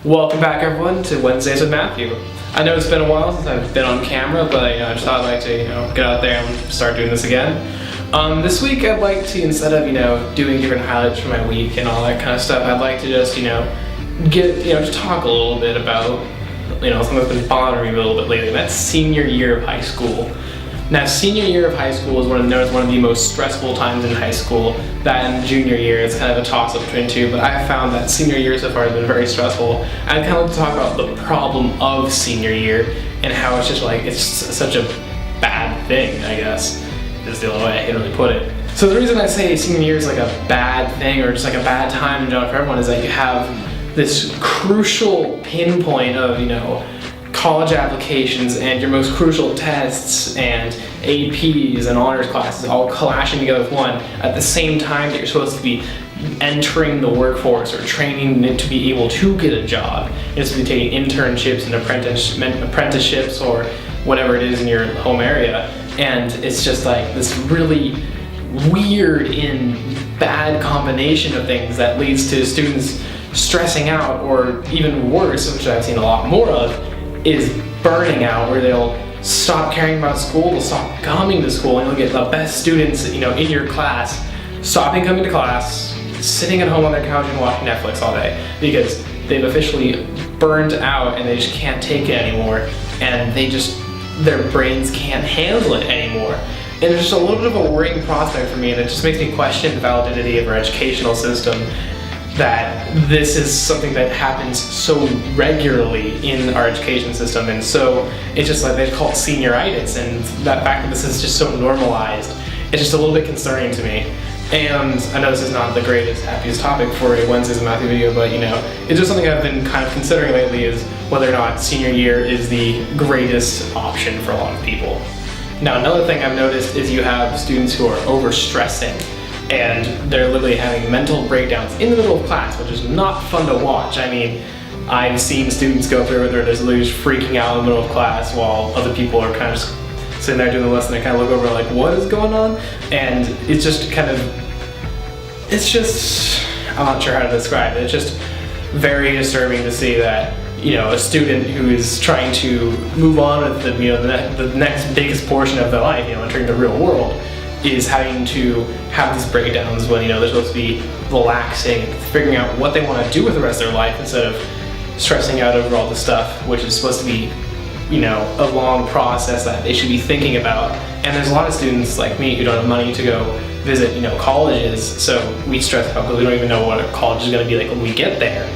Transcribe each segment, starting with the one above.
Welcome back, everyone, to Wednesdays with Matthew. I know it's been a while since I've been on camera, but I just thought I'd like to get out there and start doing this again. This week I'd like to, instead of doing different highlights from my week and all that kind of stuff, I'd like to just just talk a little bit about something that's been bothering me a little bit lately. And that's senior year of high school. Now, senior year of high school is known as one of the most stressful times in high school. That and junior year is kind of a toss-up between the two, but I have found that senior year so far has been very stressful. I'd kind of like to talk about the problem of senior year and how it's just it's such a bad thing, I guess, is the only way I can really put it. So the reason I say senior year is like a bad thing or just like a bad time in general for everyone is that you have this crucial pinpoint of, college applications and your most crucial tests and APs and honors classes all clashing together with one at the same time that you're supposed to be entering the workforce or training to be able to get a job. You're supposed to be taking internships and apprenticeships or whatever it is in your home area, and it's just like this really weird and bad combination of things that leads to students stressing out, or even worse, which I've seen a lot more of, is burning out, where they'll stop caring about school, they'll stop coming to school, and you'll get the best students in your class stopping coming to class, sitting at home on their couch and watching Netflix all day because they've officially burned out and they just can't take it anymore, and their brains can't handle it anymore. And it's just a little bit of a worrying prospect for me, and it just makes me question the validity of our educational system, that this is something that happens so regularly in our education system. And so it's just like they call it senioritis, and that fact that this is just so normalized, it's just a little bit concerning to me. And I know this is not the greatest, happiest topic for a Wednesdays with Matthew video, but it's just something I've been kind of considering lately, is whether or not senior year is the greatest option for a lot of people. Now, another thing I've noticed is you have students who are overstressing, and they're literally having mental breakdowns in the middle of class, which is not fun to watch. I mean, I've seen students go through it where they're just literally freaking out in the middle of class while other people are kind of just sitting there doing the lesson and kind of look over like, what is going on? And it's just I'm not sure how to describe it. It's just very disturbing to see that, a student who is trying to move on with the next biggest portion of their life, entering the real world, is having to have these breakdowns when they're supposed to be relaxing and figuring out what they want to do with the rest of their life instead of stressing out over all this stuff, which is supposed to be a long process that they should be thinking about. And there's a lot of students like me who don't have money to go visit colleges, so we stress out because we don't even know what a college is going to be like when we get there.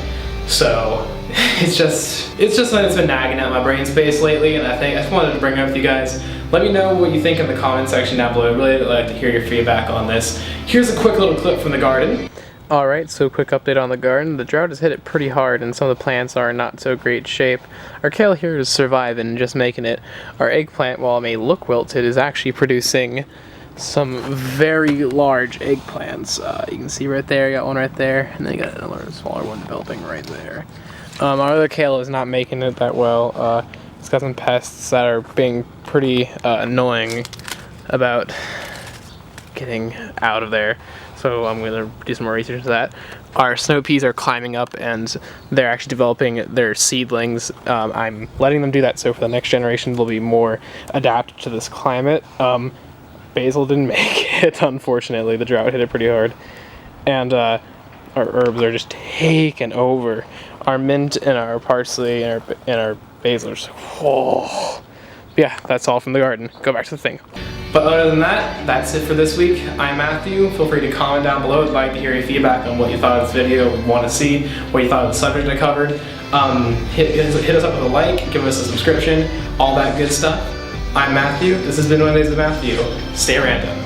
So it's just something that's been nagging at my brain space lately, and I just wanted to bring it up with you guys. Let me know what you think in the comment section down below. I'd really like to hear your feedback on this. Here's a quick little clip from the garden. Alright, so quick update on the garden. The drought has hit it pretty hard and some of the plants are in not so great shape. Our kale here is surviving and just making it. Our eggplant, while it may look wilted, is actually producing some very large eggplants. You can see right there, got one right there, and then you got another smaller one developing right there. Our other kale is not making it that well. It's got some pests that are being pretty annoying about getting out of there. So I'm going to do some more research into that. Our snow peas are climbing up and they're actually developing their seedlings. I'm letting them do that so for the next generation they'll be more adapted to this climate. Basil didn't make it, unfortunately. The drought hit it pretty hard. And our herbs are just taking over. Our mint and our parsley and our basil are just, yeah, that's all from the garden. Go back to the thing. But other than that, that's it for this week. I'm Matthew. Feel free to comment down below. I'd like to hear your feedback on what you thought of this video, what you want to see, what you thought of the subject I covered. Hit us up with a like, give us a subscription, all that good stuff. I'm Matthew. This has been Wednesdays with Matthew. Stay random.